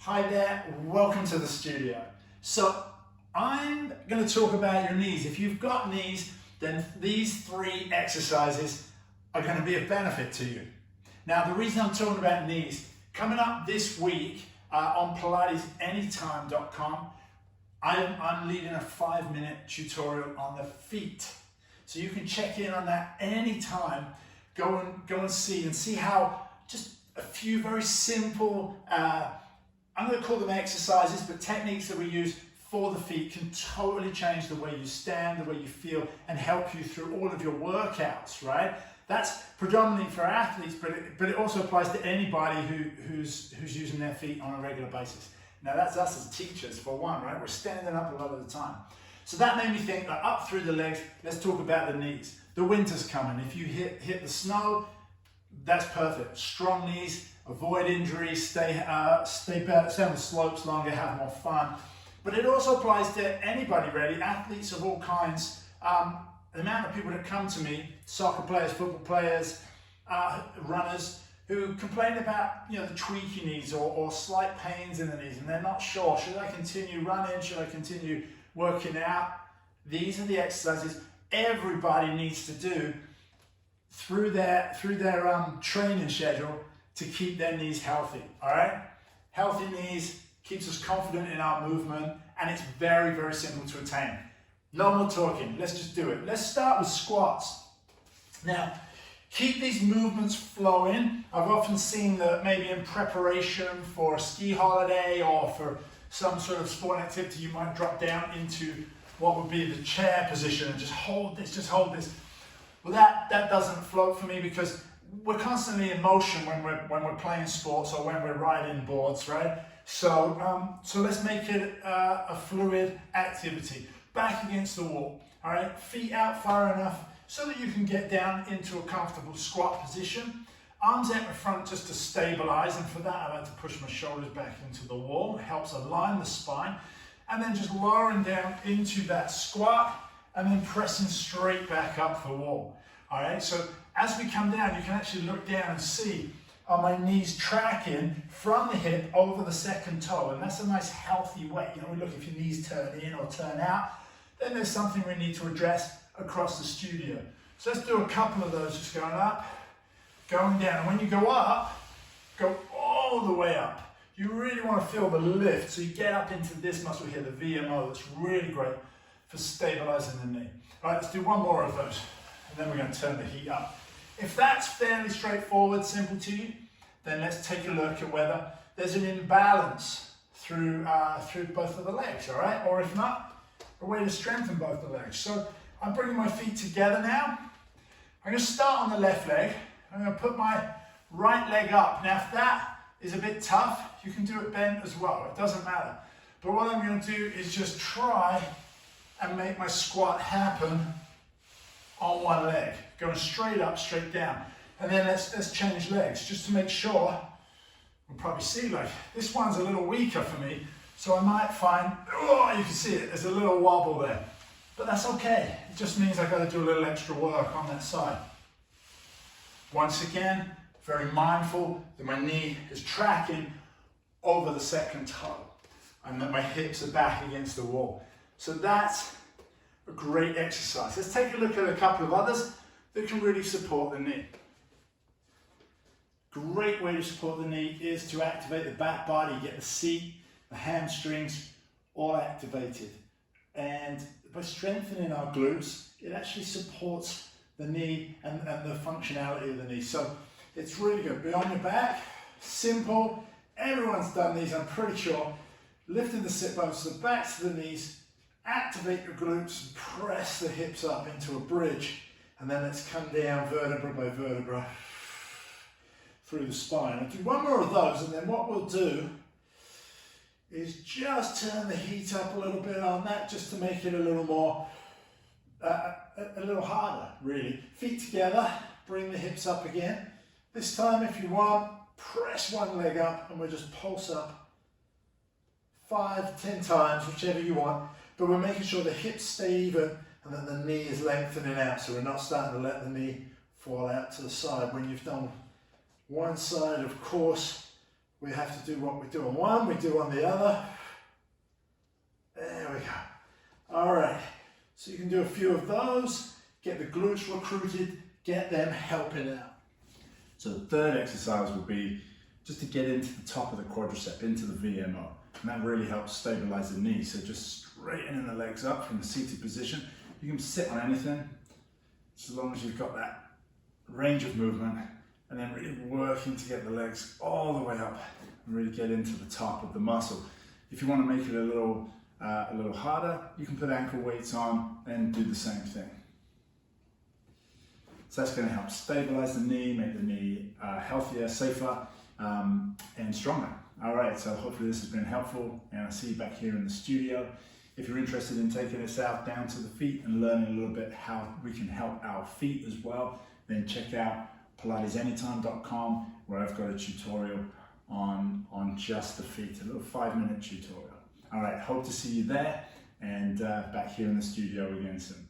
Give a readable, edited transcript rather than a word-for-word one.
Hi there, welcome to the studio. So I'm going to talk about your knees. If you've got knees, then these 3 exercises are going to be of benefit to you. Now, the reason I'm talking about knees, coming up this week on PilatesAnytime.com, I'm leading a 5-minute tutorial on the feet. So you can check in on that anytime. Go and see how just a few very simple, I'm going to call them exercises, but techniques that we use for the feet can totally change the way you stand, the way you feel, and help you through all of your workouts, right? That's predominantly for athletes, but it also applies to anybody who's using their feet on a regular basis. Now that's us as teachers for one, right? We're standing up a lot of the time. So that made me think that up through the legs, let's talk about the knees. The winter's coming. If you hit the snow, that's perfect. Strong knees, avoid injuries, stay on the slopes longer, have more fun. But it also applies to anybody really, athletes of all kinds. The amount of people that come to me, soccer players, football players, runners, who complain about the tweaky knees or slight pains in the knees, and they're not sure, should I continue running, should I continue working out? These are the exercises everybody needs to do through their training schedule to keep their knees healthy, all right? Healthy knees keeps us confident in our movement, and it's very, very simple to attain. No more talking, let's just do it. Let's start with squats. Now, keep these movements flowing. I've often seen that maybe in preparation for a ski holiday or for some sort of sport activity, you might drop down into what would be the chair position and just hold this, Well, that doesn't float for me because we're constantly in motion when we're playing sports or when we're riding boards, right? So let's make it a fluid activity. Back against the wall, all right? Feet out far enough so that you can get down into a comfortable squat position. Arms out in front just to stabilize, and for that I like to push my shoulders back into the wall. It helps align the spine. And then just lowering down into that squat and then pressing straight back up the wall. All right, so as we come down, you can actually look down and see, are my knees tracking from the hip over the second toe? And that's a nice healthy way. Look, if your knees turn in or turn out, then there's something we need to address across the studio. So let's do a couple of those, just going up, going down. And when you go up, go all the way up. You really want to feel the lift, so you get up into this muscle here, the VMO. That's really great for stabilizing the knee. All right, let's do one more of those, and then we're going to turn the heat up. If that's fairly straightforward, simple to you, then let's take a look at whether there's an imbalance through both of the legs, all right? Or if not, a way to strengthen both the legs. So I'm bringing my feet together now. I'm going to start on the left leg. I'm going to put my right leg up. Now, if that is a bit tough, you can do it bent as well. It doesn't matter. But what I'm going to do is just try and make my squat happen on one leg, going straight up, straight down. And then let's change legs just to make sure. You'll probably see, like, this one's a little weaker for me, so I might find, oh, you can see it, there's a little wobble there. But that's okay. It just means I've got to do a little extra work on that side. Once again, very mindful that my knee is tracking over the second toe and that my hips are back against the wall. So that's a great exercise. Let's take a look at a couple of others that can really support the knee. Great way to support the knee is to activate the back body, get the seat, the hamstrings all activated. And by strengthening our glutes, it actually supports the knee and the functionality of the knee. So it's really good. Be on your back, simple. Everyone's done these, I'm pretty sure. Lifting the sit bones to the backs of the knees, activate your glutes, and press the hips up into a bridge. And then let's come down vertebra by vertebra through the spine. I'll do one more of those, and then what we'll do is just turn the heat up a little bit on that, just to make it a little more, a little harder, really. Feet together, bring the hips up again. This time, if you want, press one leg up, and we'll just pulse up 5, 10 times, whichever you want. But we're making sure the hips stay even and that the knee is lengthening out, so we're not starting to let the knee fall out to the side. When you've done one side, of course, we have to do what we do on one, we do on the other. There we go. All right, so you can do a few of those, get the glutes recruited, get them helping out. So the third exercise will be just to get into the top of the quadricep, into the VMO. And that really helps stabilize the knee. So just straightening the legs up from the seated position. You can sit on anything, as long as you've got that range of movement, and then really working to get the legs all the way up and really get into the top of the muscle. If you want to make it a little harder, you can put ankle weights on and do the same thing. So that's going to help stabilize the knee, make the knee healthier, safer, and stronger. All right, so hopefully this has been helpful, and I'll see you back here in the studio. If you're interested in taking this out down to the feet and learning a little bit how we can help our feet as well, then check out pilatesanytime.com, where I've got a tutorial on just the feet, a little 5-minute tutorial. All right, hope to see you there, and back here in the studio again soon.